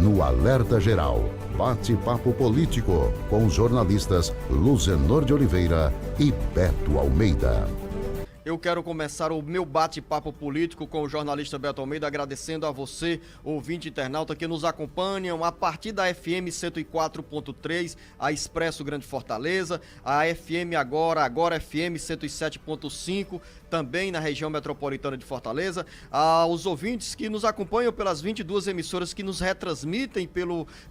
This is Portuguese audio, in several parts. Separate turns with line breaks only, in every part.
no Alerta Geral. Bate-papo político com os jornalistas Luzenor de Oliveira e Beto Almeida.
Eu quero começar o meu bate-papo político com o jornalista Beto Almeida, agradecendo a você, ouvinte internauta, que nos acompanham a partir da FM 104.3, a Expresso Grande Fortaleza, a FM Agora FM 107.5, também na região metropolitana de Fortaleza, aos ouvintes que nos acompanham pelas 22 emissoras que nos retransmitem,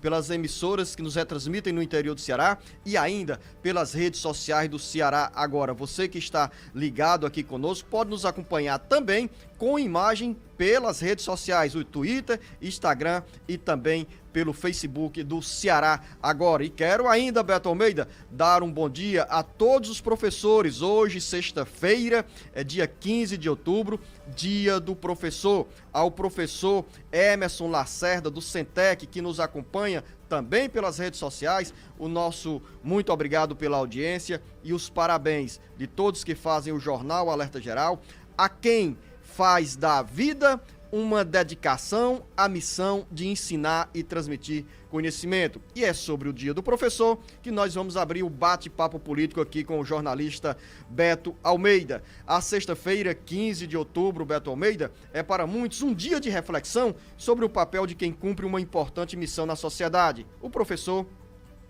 pelas emissoras que nos retransmitem no interior do Ceará e ainda pelas redes sociais do Ceará Agora. Você que está ligado aqui conosco pode nos acompanhar também com imagem pelas redes sociais, o Twitter, Instagram e também pelo Facebook do Ceará Agora. E quero ainda, Beto Almeida, dar um bom dia a todos os professores. Hoje, sexta-feira, é dia 15 de outubro, dia do professor. Ao professor Emerson Lacerda, do Centec, que nos acompanha também pelas redes sociais, o nosso muito obrigado pela audiência e os parabéns de todos que fazem o Jornal Alerta Geral, a quem faz da vida uma dedicação à missão de ensinar e transmitir conhecimento. E é sobre o Dia do Professor que nós vamos abrir o bate-papo político aqui com o jornalista Beto Almeida. A sexta-feira, 15 de outubro, Beto Almeida, é para muitos um dia de reflexão sobre o papel de quem cumpre uma importante missão na sociedade, o professor.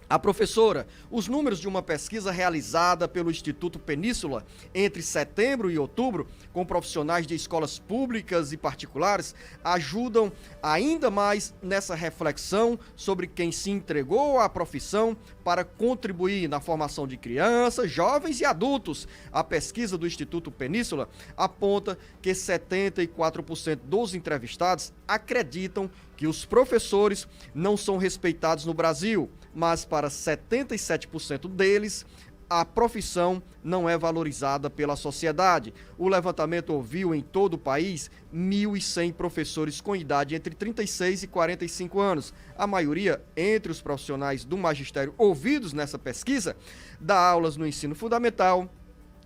A professora, os números de uma pesquisa realizada pelo Instituto Península entre setembro e outubro, com profissionais de escolas públicas e particulares, ajudam ainda mais nessa reflexão sobre quem se entregou à profissão para contribuir na formação de crianças, jovens e adultos. A pesquisa do Instituto Península aponta que 74% dos entrevistados acreditam que os professores não são respeitados no Brasil, mas para 77% deles, a profissão não é valorizada pela sociedade. O levantamento ouviu em todo o país 1.100 professores com idade entre 36 e 45 anos. A maioria, entre os profissionais do magistério ouvidos nessa pesquisa, dá aulas no ensino fundamental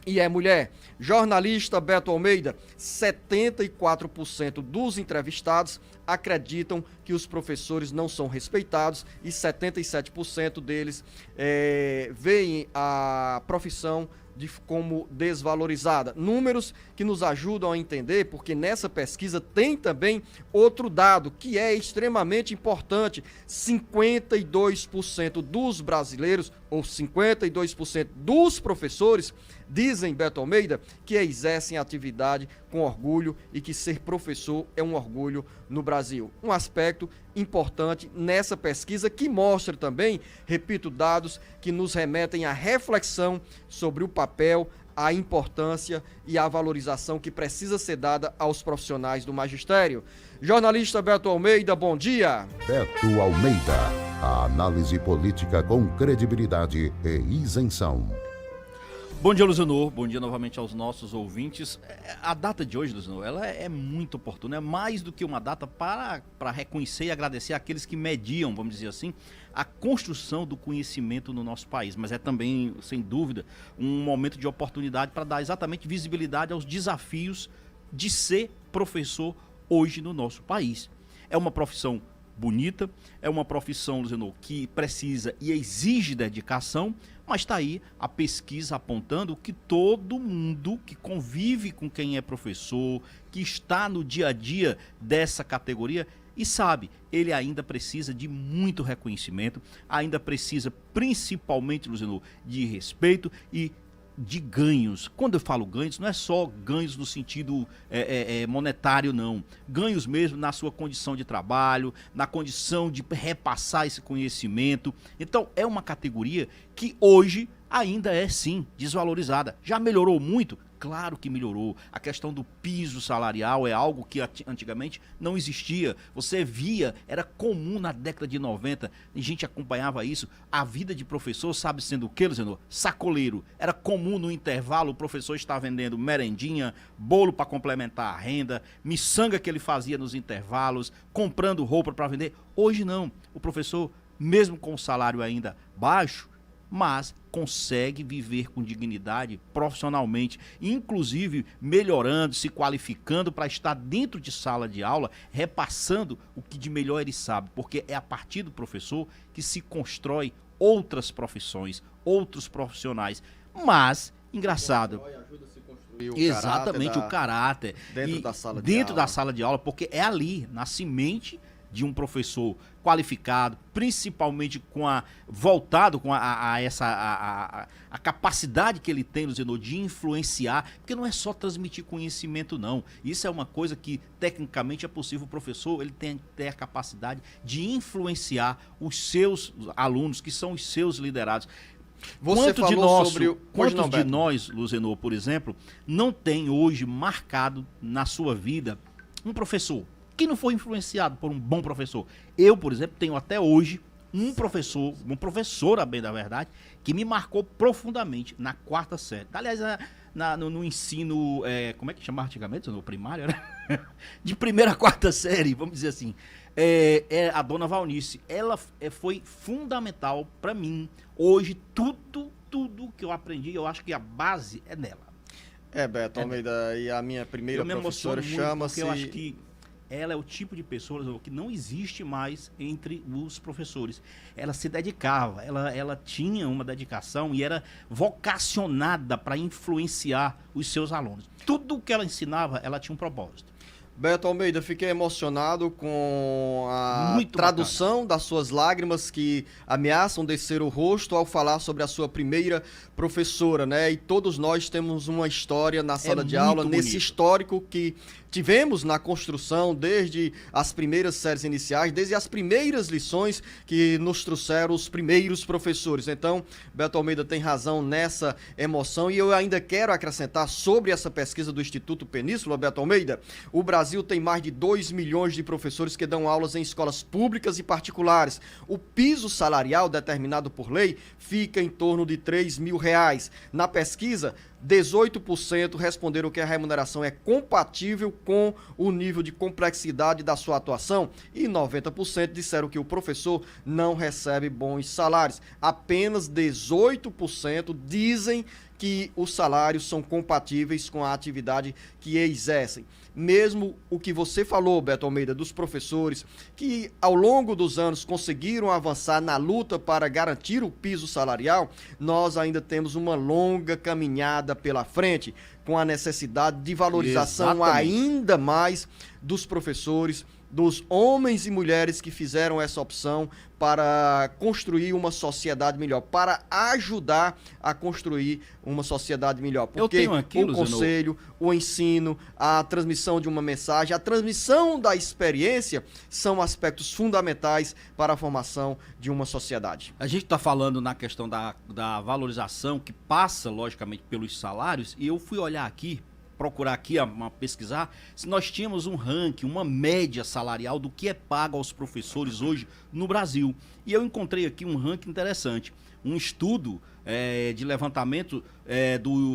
e é mulher. Jornalista Beto Almeida, 74% dos entrevistados acreditam que os professores não são respeitados e 77% deles veem a profissão como desvalorizada. Números que nos ajudam a entender, porque nessa pesquisa tem também outro dado que é extremamente importante: 52% dos brasileiros, ou 52% dos professores, dizem, Beto Almeida, que exercem a atividade com orgulho e que ser professor é um orgulho no Brasil. Um aspecto importante nessa pesquisa que mostra também, repito, dados que nos remetem à reflexão sobre o papel, a importância e a valorização que precisa ser dada aos profissionais do magistério. Jornalista Beto Almeida, bom dia.
Beto Almeida, a análise política com credibilidade e isenção.
Bom dia, Luzenor. Bom dia novamente aos nossos ouvintes. A data de hoje, Luzenor, ela é muito oportuna. É mais do que uma data para reconhecer e agradecer àqueles que mediam, vamos dizer assim, a construção do conhecimento no nosso país. Mas é também, sem dúvida, um momento de oportunidade para dar exatamente visibilidade aos desafios de ser professor hoje no nosso país. É uma profissão bonita, é uma profissão, Luzenor, que precisa e exige dedicação, mas está aí a pesquisa apontando que todo mundo que convive com quem é professor, que está no dia a dia dessa categoria e sabe, ele ainda precisa de muito reconhecimento, ainda precisa principalmente, Luzenor, de respeito e de ganhos. Quando eu falo ganhos, não é só ganhos no sentido monetário, não. Ganhos mesmo na sua condição de trabalho, na condição de repassar esse conhecimento. Então, é uma categoria que hoje ainda é, sim, desvalorizada. Já melhorou muito? Claro que melhorou. A questão do piso salarial é algo que antigamente não existia. Você via, era comum na década de 90, a gente acompanhava isso. A vida de professor, sabe sendo o quê, Luciano? Sacoleiro. Era comum no intervalo o professor estar vendendo merendinha, bolo para complementar a renda, miçanga que ele fazia nos intervalos, comprando roupa para vender. Hoje não. O professor, mesmo com o salário ainda baixo, mas consegue viver com dignidade profissionalmente, inclusive melhorando, se qualificando para estar dentro de sala de aula, repassando o que de melhor ele sabe, porque é a partir do professor que se constrói outras profissões, outros profissionais. Mas, engraçado, exatamente, o caráter dentro da sala de aula, porque é ali, na semente de um professor qualificado, principalmente voltado com a capacidade que ele tem, Luzenor, de influenciar, porque não é só transmitir conhecimento, não. Isso é uma coisa que, tecnicamente, é possível. O professor, ele tem que ter a capacidade de influenciar os seus alunos, que são os seus liderados. Quantos de nós, Luzenor, por exemplo, não tem hoje marcado na sua vida um professor que não foi influenciado por um bom professor? Eu, por exemplo, tenho até hoje uma professora, bem da verdade, que me marcou profundamente na 4ª série. Aliás, no ensino, como é que chamava antigamente? No primário, né? De 1ª a 4ª série, vamos dizer assim. A dona Valnice. Ela foi fundamental para mim. Hoje, tudo que eu aprendi, eu acho que a base é nela.
Beto Almeida, e a minha primeira professora chama-se...
Eu acho que ela é o tipo de pessoa que não existe mais entre os professores. Ela se dedicava, ela tinha uma dedicação e era vocacionada para influenciar os seus alunos. Tudo que ela ensinava, ela tinha um propósito.
Beto Almeida, fiquei emocionado com a tradução das suas lágrimas que ameaçam descer o rosto ao falar sobre a sua primeira professora, né? E todos nós temos uma história na sala de aula, nesse histórico que tivemos na construção desde as primeiras séries iniciais, desde as primeiras lições que nos trouxeram os primeiros professores. Então, Beto Almeida tem razão nessa emoção e eu ainda quero acrescentar sobre essa pesquisa do Instituto Península, Beto Almeida. O Brasil tem mais de 2 milhões de professores que dão aulas em escolas públicas e particulares. O piso salarial determinado por lei fica em torno de R$3.000. Na pesquisa, 18% responderam que a remuneração é compatível com o nível de complexidade da sua atuação e 90% disseram que o professor não recebe bons salários. Apenas 18% dizem que os salários são compatíveis com a atividade que exercem. Mesmo o que você falou, Beto Almeida, dos professores que ao longo dos anos conseguiram avançar na luta para garantir o piso salarial, nós ainda temos uma longa caminhada pela frente, com a necessidade de valorização ainda mais dos professores, dos homens e mulheres que fizeram essa opção para construir uma sociedade melhor, para ajudar a construir uma sociedade melhor. Porque o conselho, o ensino, a transmissão de uma mensagem, a transmissão da experiência são aspectos fundamentais para a formação de uma sociedade.
A gente está falando na questão da valorização que passa, logicamente, pelos salários, e eu fui olhar aqui, procurar aqui, pesquisar, se nós tínhamos um ranking, uma média salarial do que é pago aos professores hoje no Brasil. E eu encontrei aqui um ranking interessante, um estudo de levantamento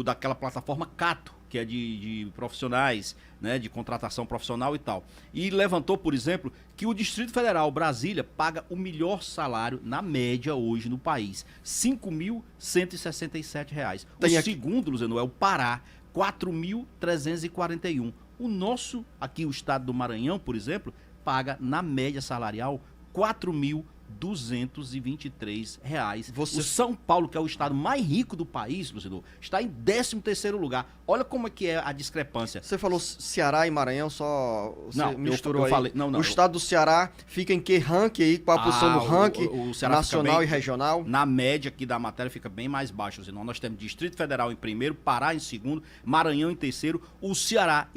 daquela plataforma Cato, que é de profissionais, né, de contratação profissional e tal. E levantou, por exemplo, que o Distrito Federal, Brasília, paga o melhor salário na média hoje no país, R$ 5.167. O segundo, Luzenor, é o Pará, 4.341. O nosso, aqui o estado do Maranhão, por exemplo, paga na média salarial R$4.223. O São Paulo, que é o estado mais rico do país, Luzenor, está em 13º lugar. Olha como é que é a discrepância.
Você falou Ceará e Maranhão, só você misturou
eu falei,
não. O estado do Ceará fica em que ranking aí? Qual a posição do ranking nacional e regional?
Na média aqui da matéria fica bem mais baixo, Luzenor. Nós temos Distrito Federal em primeiro, Pará em segundo, Maranhão em terceiro, o Ceará,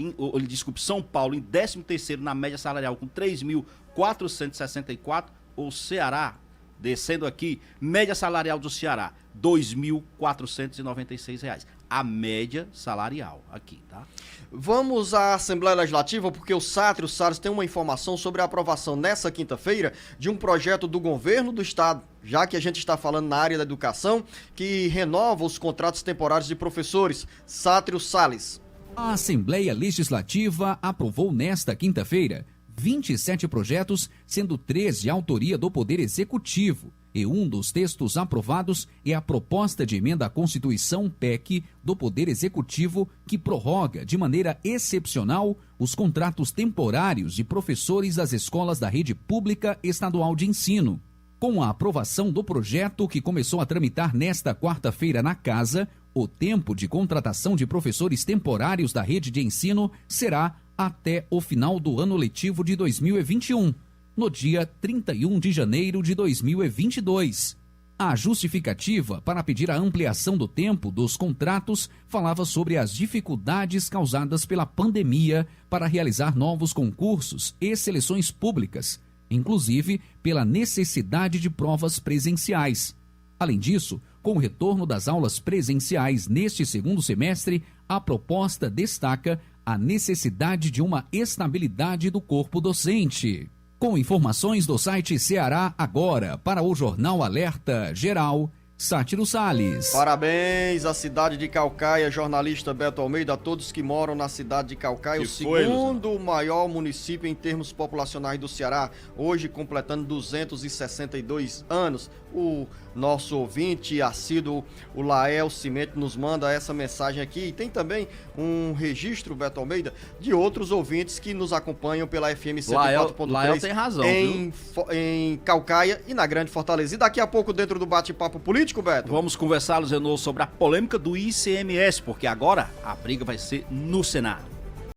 São Paulo em 13º na média salarial com 3.464. O Ceará, descendo aqui, média salarial do Ceará, R$ 2.496. A média salarial aqui, tá?
Vamos à Assembleia Legislativa, porque o Sátrio Salles tem uma informação sobre a aprovação nessa quinta-feira de um projeto do governo do estado, já que a gente está falando na área da educação, que renova os contratos temporários de professores. Sátrio Salles.
A Assembleia Legislativa aprovou nesta quinta-feira 27 projetos, sendo 3 de autoria do Poder Executivo. E um dos textos aprovados é a proposta de emenda à Constituição PEC do Poder Executivo, que prorroga de maneira excepcional os contratos temporários de professores das escolas da rede pública estadual de ensino. Com a aprovação do projeto, que começou a tramitar nesta quarta-feira na Casa, o tempo de contratação de professores temporários da rede de ensino será até o final do ano letivo de 2021. No dia 31 de janeiro de 2022. A justificativa para pedir a ampliação do tempo dos contratos falava sobre as dificuldades causadas pela pandemia para realizar novos concursos e seleções públicas, inclusive pela necessidade de provas presenciais. Além disso, com o retorno das aulas presenciais neste segundo semestre, a proposta destaca a necessidade de uma estabilidade do corpo docente. Com informações do site Ceará Agora, para o Jornal Alerta Geral, Sátiro Salles.
Parabéns à cidade de Caucaia, jornalista Beto Almeida, a todos que moram na cidade de Caucaia, o segundo maior município em termos populacionais do Ceará, hoje completando 262 anos. O nosso ouvinte assíduo, o Lael Cimento, nos manda essa mensagem aqui. E tem também um registro, Beto Almeida, de outros ouvintes que nos acompanham pela FM 104.3.
Lael tem razão,
em Caucaia e na Grande Fortaleza. E daqui a pouco, dentro do bate-papo político, Beto,
vamos conversar, Luzenor, sobre a polêmica do ICMS, porque agora a briga vai ser no Senado.